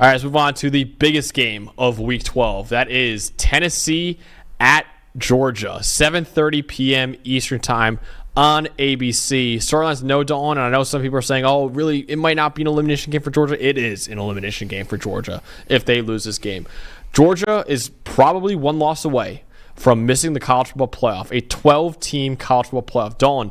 All right, let's move on to the biggest game of Week 12. That is Tennessee at Georgia, 7:30 p.m. Eastern Time on ABC. Storylines no Dawn, and I know some people are saying, oh, really, it might not be an elimination game for Georgia. It is an elimination game for Georgia if they lose this game. Georgia is probably one loss away from missing the college football playoff, a 12-team college football playoff. Dawn,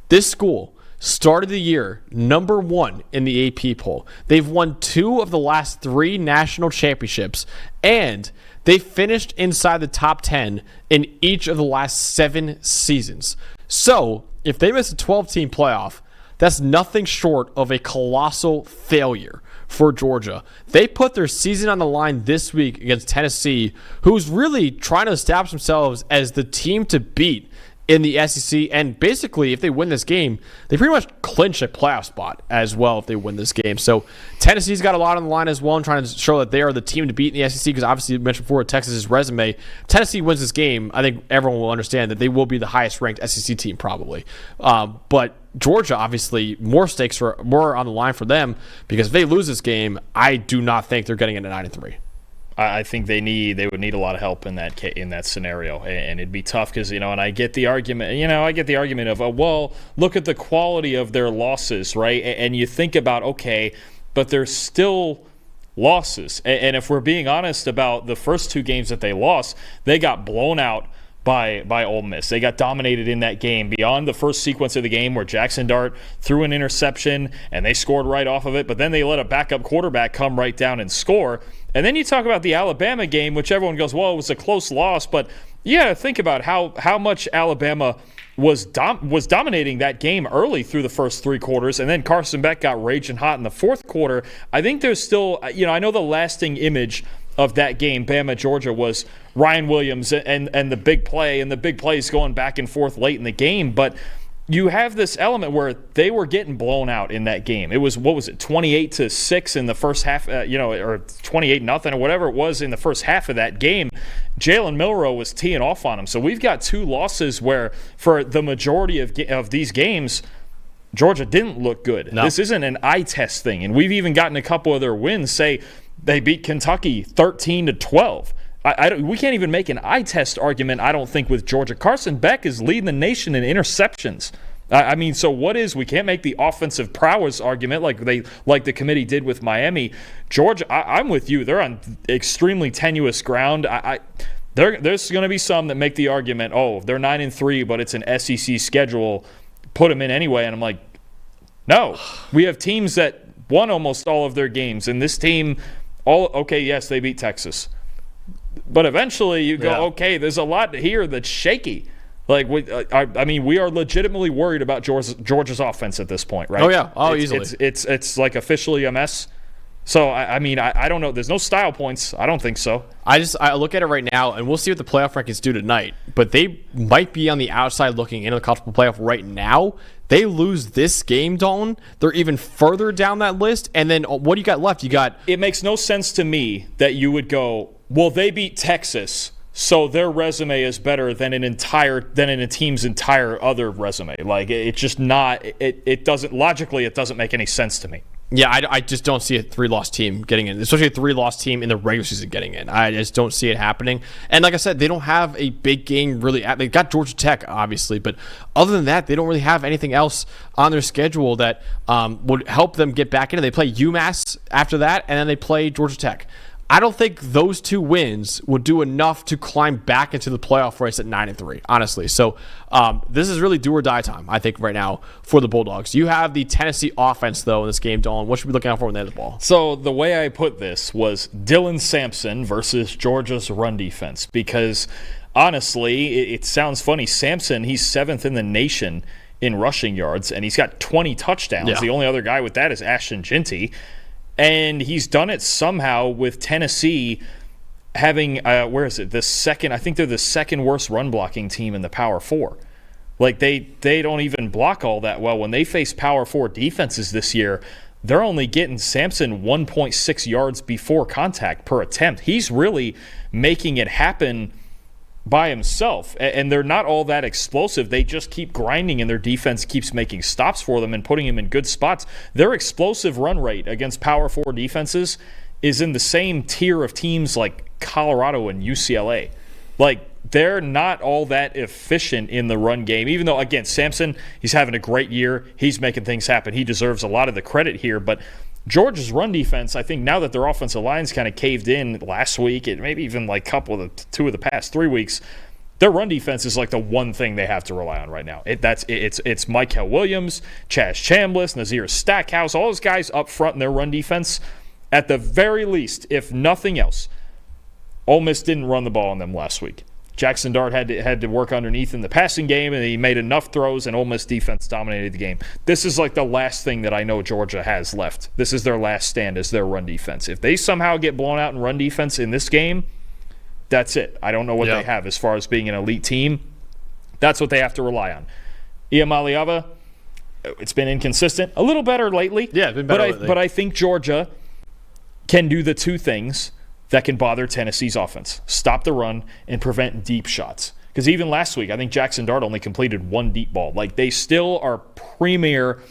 this school started the year number 1 in the AP poll. They've won 2 of the last 3 national championships, and they finished inside the top 10 in each of the last 7 seasons. So, if they miss a 12-team playoff, that's nothing short of a colossal failure for Georgia. They put their season on the line this week against Tennessee, who's really trying to establish themselves as the team to beat in the SEC, and basically, if they win this game, they pretty much clinch a playoff spot as well if they win this game. So Tennessee's got a lot on the line as well, and trying to show that they are the team to beat in the SEC, because obviously you mentioned before Texas's resume. Tennessee wins this game, I think everyone will understand that they will be the highest ranked SEC team probably. But Georgia, obviously, more stakes are more on the line for them, because if they lose this game, I do not think they're getting into 9-3. I think they would need a lot of help in that scenario, and it'd be tough because and I get the argument, of well, look at the quality of their losses, right? And you think about, okay, but they're still losses, and if we're being honest about the first 2 games that they lost, they got blown out by Ole Miss. They got dominated in that game beyond the first sequence of the game where Jackson Dart threw an interception and they scored right off of it, but then they let a backup quarterback come right down and score. And then you talk about the Alabama game, which everyone goes, well, it was a close loss, but you got to think about how much Alabama was dominating that game early through the first 3 quarters, and then Carson Beck got raging hot in the 4th quarter. I think there's still, I know the lasting image of that game, Bama-Georgia, was Ryan Williams and the big play, and the big plays going back and forth late in the game. But you have this element where they were getting blown out in that game. It was, 28-6 in the first half, or 28-0 or whatever it was in the first half of that game. Jalen Milroe was teeing off on them. So we've got 2 losses where for the majority of these games, Georgia didn't look good. No. This isn't an eye test thing. And we've even gotten a couple of their wins, say they beat Kentucky 13-12. We can't even make an eye test argument, I don't think, with Georgia. Carson Beck is leading the nation in interceptions. So what is? We can't make the offensive prowess argument like the committee did with Miami. Georgia, I'm with you. They're on extremely tenuous ground. There's going to be some that make the argument, oh, they're 9-3, but it's an SEC schedule. Put them in anyway. And I'm like, no. We have teams that won almost all of their games, and this team, yes, they beat Texas. But eventually you go, okay, there's a lot here that's shaky. Like, we are legitimately worried about Georgia's offense at this point, right? Oh, yeah. Easily. It's like officially a mess. So, I don't know. There's no style points. I don't think so. I look at it right now, and we'll see what the playoff rankings do tonight. But they might be on the outside looking into the college football playoff right now. They lose this game, Dalton, they're even further down that list. And then what do you got left? It makes no sense to me that you would go, well, they beat Texas, so their resume is better than in a team's entire other resume. Like, it's just not. It doesn't make any sense to me. Yeah, I just don't see a 3-loss team getting in, especially a 3-loss team in the regular season getting in. I just don't see it happening. And like I said, they don't have a big game really. They got Georgia Tech, obviously, but other than that, they don't really have anything else on their schedule that would help them get back in. They play UMass after that, and then they play Georgia Tech. I don't think those 2 wins would do enough to climb back into the playoff race at 9-3, honestly. So this is really do or die time, I think, right now for the Bulldogs. You have the Tennessee offense, though, in this game, Dawn. What should we be looking out for when they have the ball? So the way I put this was Dylan Sampson versus Georgia's run defense, because honestly, it sounds funny. Sampson, he's 7th in the nation in rushing yards, and he's got 20 touchdowns. Yeah. The only other guy with that is Ashton Ginty. And he's done it somehow with Tennessee having, the second, I think they're the second worst run blocking team in the Power 4. Like, they don't even block all that well. When they face Power 4 defenses this year, they're only getting Sampson 1.6 yards before contact per attempt. He's really making it happen by himself, and they're not all that explosive. They just keep grinding, and their defense keeps making stops for them and putting them in good spots. Their explosive run rate against Power 4 defenses is in the same tier of teams like Colorado and UCLA. Like, they're not all that efficient in the run game, even though, again, Sampson, he's having a great year. He's making things happen. He deserves a lot of the credit here. But Georgia's run defense, I think now that their offensive line's kind of caved in last week, and maybe even like two of the past 3 weeks, their run defense is like the one thing they have to rely on right now. It's Michael Williams, Chaz Chambliss, Nazir Stackhouse, all those guys up front in their run defense. At the very least, if nothing else, Ole Miss didn't run the ball on them last week. Jackson Dart had to work underneath in the passing game, and he made enough throws, and Ole Miss defense dominated the game. This is like the last thing that I know Georgia has left. This is their last stand, is their run defense. If they somehow get blown out in run defense in this game, that's it. I don't know what they have as far as being an elite team. That's what they have to rely on. Iamaleava, it's been inconsistent. A little better lately. Yeah, it's been better lately. But I think Georgia can do the two things that can bother Tennessee's offense: stop the run and prevent deep shots. Because even last week, I think Jackson Dart only completed one deep ball. Like, they still are premier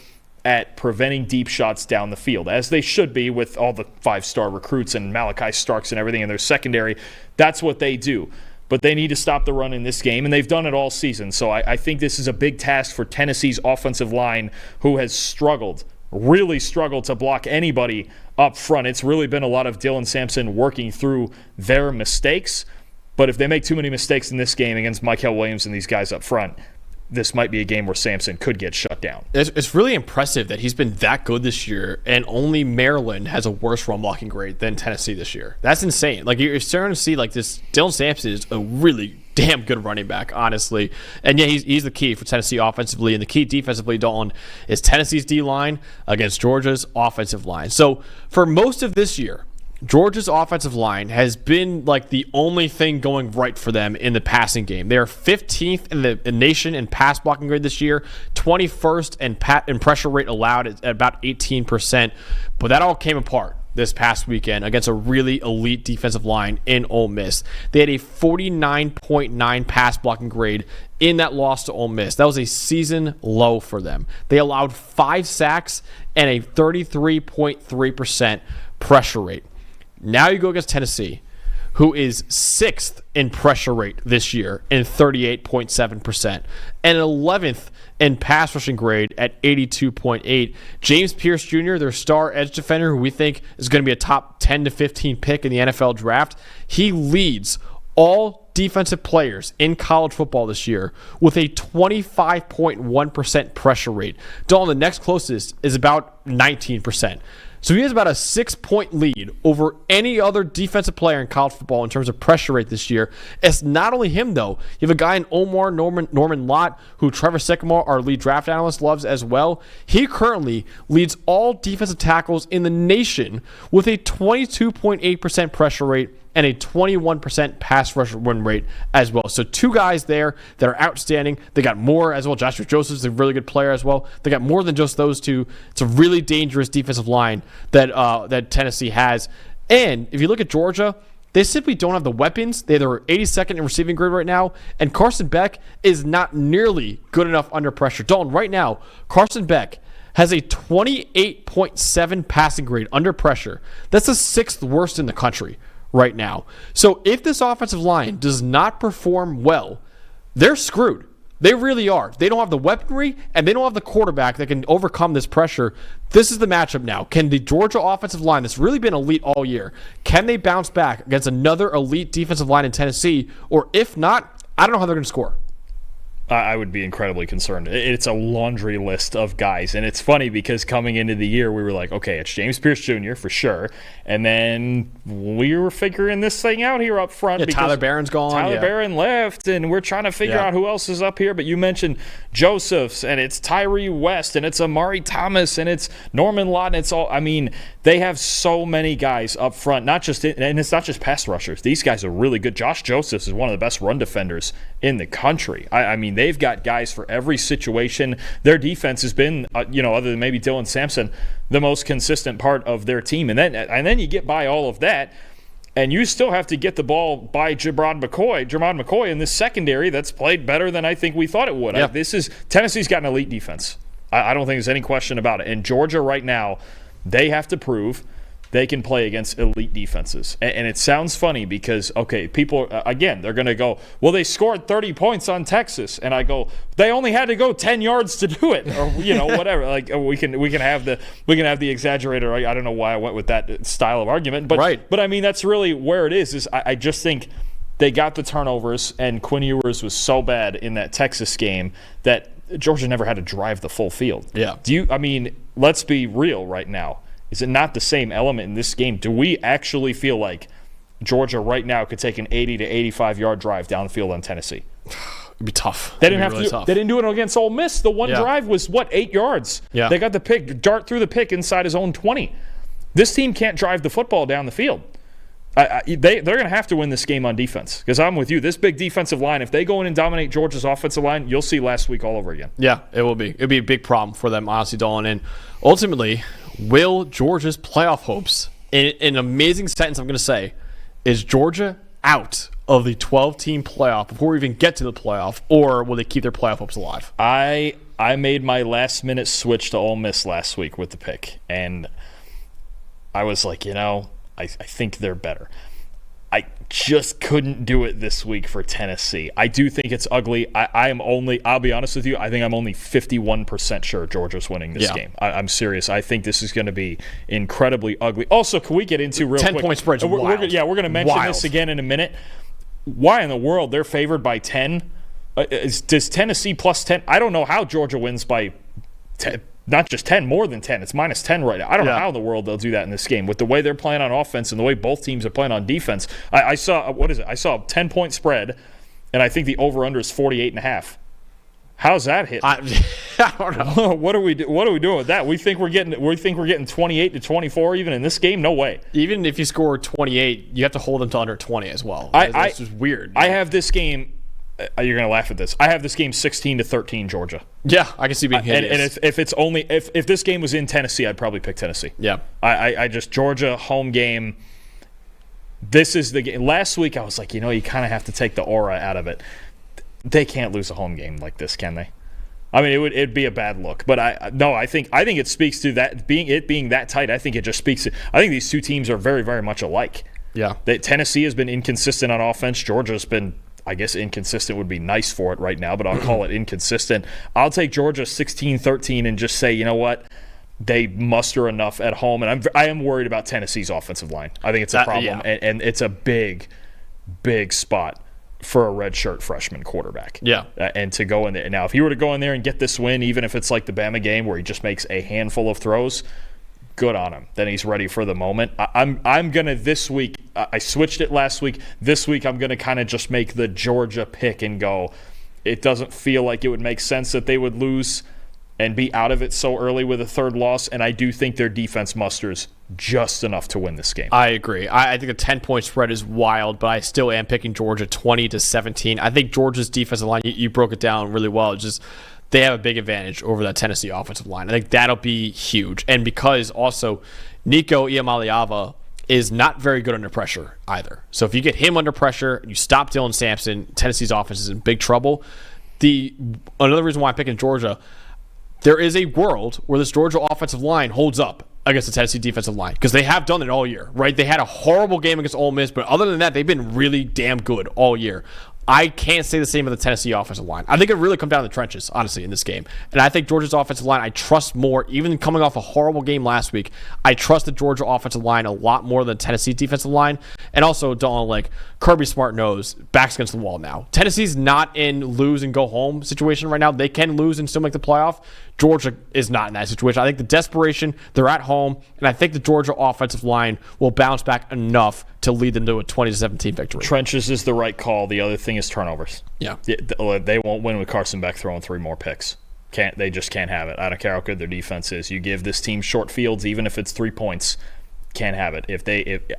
at preventing deep shots down the field, as they should be with all the five-star recruits and Malachi Starks and everything in their secondary. That's what they do. But they need to stop the run in this game, and they've done it all season. So I think this is a big task for Tennessee's offensive line, who has really struggled to block anybody up front. It's really been a lot of Dylan Sampson working through their mistakes. But if they make too many mistakes in this game against Michael Williams and these guys up front, this might be a game where Sampson could get shut down. It's really impressive that he's been that good this year, and only Maryland has a worse run blocking grade than Tennessee this year. That's insane. Like, you're starting to see, like, this Dylan Sampson is a really damn good running back, honestly. And yeah, he's the key for Tennessee offensively, and the key defensively, Dalton, is Tennessee's D-line against Georgia's offensive line. So for most of this year, Georgia's offensive line has been like the only thing going right for them in the passing game. They are 15th in the nation in pass blocking grade this year, 21st in pressure rate allowed at about 18%. But that all came apart this past weekend against a really elite defensive line in Ole Miss. They had a 49.9 pass blocking grade in that loss to Ole Miss. That was a season low for them. They allowed 5 sacks and a 33.3% pressure rate. Now you go against Tennessee, who is 6th in pressure rate this year in 38.7%, and 11th in pass rushing grade at 82.8. James Pierce Jr., their star edge defender, who we think is going to be a top 10 to 15 pick in the NFL draft, he leads all defensive players in college football this year with a 25.1% pressure rate. Dalton, the next closest is about 19%. So he has about a 6-point lead over any other defensive player in college football in terms of pressure rate this year. It's not only him, though. You have a guy in Norman Lott, who Trevor Sycamore, our lead draft analyst, loves as well. He currently leads all defensive tackles in the nation with a 22.8% pressure rate and a 21% pass rush win rate as well. So two guys there that are outstanding. They got more as well. Joshua Joseph's a really good player as well. They got more than just those two. It's a really dangerous defensive line that Tennessee has. And if you look at Georgia, they simply don't have the weapons. They're 82nd in receiving grade right now, and Carson Beck is not nearly good enough under pressure. Dalton, right now, Carson Beck has a 28.7 passing grade under pressure. That's the 6th worst in the country right now. So if this offensive line does not perform well, they're screwed. They really are. They don't have the weaponry, and they don't have the quarterback that can overcome this pressure. This is the matchup now. Can the Georgia offensive line, that's really been elite all year, can they bounce back against another elite defensive line in Tennessee? Or if not, I don't know how they're going to score. I would be incredibly concerned. It's a laundry list of guys. And it's funny because coming into the year, we were like, okay, it's James Pierce Jr. for sure. And then we were figuring this thing out here up front. Yeah, Tyler Barron's gone. Tyler Barron left, and we're trying to figure out who else is up here. But you mentioned Josephs, and it's Tyree West, and it's Amari Thomas, and it's Norman Lott, and it's all – I mean, they have so many guys up front, and it's not just pass rushers. These guys are really good. Josh Josephs is one of the best run defenders in the country. I mean, they've got guys for every situation. Their defense has been, other than maybe Dylan Sampson, the most consistent part of their team. And then you get by all of that, and you still have to get the ball by Jermod McCoy in this secondary that's played better than I think we thought it would. Yeah. Tennessee's got an elite defense. I don't think there's any question about it. And Georgia right now, they have to prove they can play against elite defenses. And it sounds funny because, okay, people, again, they're going to go, well, they scored 30 points on Texas. And I go, they only had to go 10 yards to do it, or, whatever. Like, we can have the exaggerator. I don't know why I went with that style of argument. But, right. But I mean, that's really where it is I just think they got the turnovers, and Quinn Ewers was so bad in that Texas game that Georgia never had to drive the full field. Yeah. Let's be real right now. Is it not the same element in this game? Do we actually feel like Georgia right now could take an 80 to 85-yard drive downfield on Tennessee? It'd be tough. They didn't do it against Ole Miss. The one drive was, 8 yards? Yeah. They got the pick, dart through the pick inside his own 20. This team can't drive the football down the field. They're going to have to win this game on defense, because I'm with you. This big defensive line, if they go in and dominate Georgia's offensive line, you'll see last week all over again. Yeah, it will be. It'll be a big problem for them, honestly, Dolan. And ultimately, will Georgia's playoff hopes, in an amazing sentence I'm going to say, is Georgia out of the 12-team playoff before we even get to the playoff, or will they keep their playoff hopes alive? I made my last-minute switch to Ole Miss last week with the pick, and I was like, I think they're better. I just couldn't do it this week for Tennessee. I do think it's ugly. I'll be honest with you, I think I'm only 51% sure Georgia's winning this game. I'm serious. I think this is going to be incredibly ugly. Also, can we get into real quick? 10-point spread's wild. We're going to mention this again in a minute. Why in the world they're favored by 10? Does Tennessee plus 10? I don't know how Georgia wins by 10. Not just 10, more than 10. It's minus 10 right now. I don't know how in the world they'll do that in this game. With the way they're playing on offense and the way both teams are playing on defense, I saw, I saw a 10-point spread, and I think the over-under is 48.5. How's that hit? I don't know. What are we doing with that? We think we're getting 28 to 24 even in this game? No way. Even if you score 28, you have to hold them to under 20 as well. That's just weird. I have this game. You're gonna laugh at this. I have this game 16-13 Georgia. Yeah, I can see being hit. And if this game was in Tennessee, I'd probably pick Tennessee. Yeah. I just Georgia home game. This is the game. Last week I was like, you kind of have to take the aura out of it. They can't lose a home game like this, can they? I mean, it'd be a bad look. But I think it speaks to that being that tight. I think it just speaks to. I think these two teams are very, very much alike. Yeah. Tennessee has been inconsistent on offense. Georgia's been, I guess inconsistent would be nice for it right now, but I'll call it inconsistent. I'll take Georgia 16-13 and just say, you know what? They muster enough at home. And I am worried about Tennessee's offensive line. I think it's a problem. And it's a big, big spot for a redshirt freshman quarterback. Yeah. And to go in there. Now, if he were to go in there and get this win, even if it's like the Bama game where he just makes a handful of throws, good on him. Then he's ready for the moment. I'm going to this week, I switched it last week. This week I'm going to kind of just make the Georgia pick and go, it doesn't feel like it would make sense that they would lose and be out of it so early with a third loss. And I do think their defense musters just enough to win this game. I agree. I think a 10-point spread is wild, but I still am picking Georgia 20-17. I think Georgia's defensive line, you broke it down really well. It's just they have a big advantage over that Tennessee offensive line. I think that'll be huge. And because also Nico Iamaleava is not very good under pressure either. So if you get him under pressure and you stop Dylan Sampson, Tennessee's offense is in big trouble. Another reason why I'm picking Georgia, there is a world where this Georgia offensive line holds up against the Tennessee defensive line, because they have done it all year, right? They had a horrible game against Ole Miss, but other than that, they've been really damn good all year. I can't say the same of the Tennessee offensive line. I think it really comes down to the trenches, honestly, in this game. And I think Georgia's offensive line, I trust more, even coming off a horrible game last week, I trust the Georgia offensive line a lot more than Tennessee defensive line. And also, Dawn, like, Kirby Smart knows, backs against the wall now. Tennessee's not in lose and go home situation right now. They can lose and still make the playoff. Georgia is not in that situation. I think the desperation, they're at home, and I think the Georgia offensive line will bounce back enough to lead them to a 20-17 victory. Trenches is the right call. The other thing is turnovers. Yeah. They won't win with Carson Beck throwing 3 more picks. They just can't have it. I don't care how good their defense is. You give this team short fields, even if it's 3 points, can't have it. If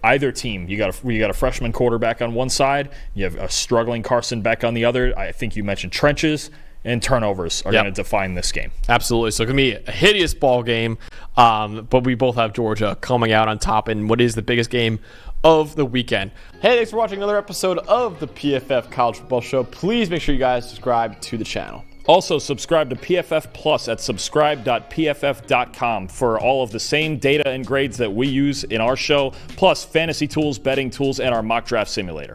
either team, you got a freshman quarterback on one side, you have a struggling Carson Beck on the other. I think you mentioned trenches. And turnovers are going to define this game. Absolutely. So it's going to be a hideous ball game, but we both have Georgia coming out on top in what is the biggest game of the weekend. Hey, thanks for watching another episode of the PFF College Football Show. Please make sure you guys subscribe to the channel. Also, subscribe to PFF Plus at subscribe.pff.com for all of the same data and grades that we use in our show, plus fantasy tools, betting tools, and our mock draft simulator.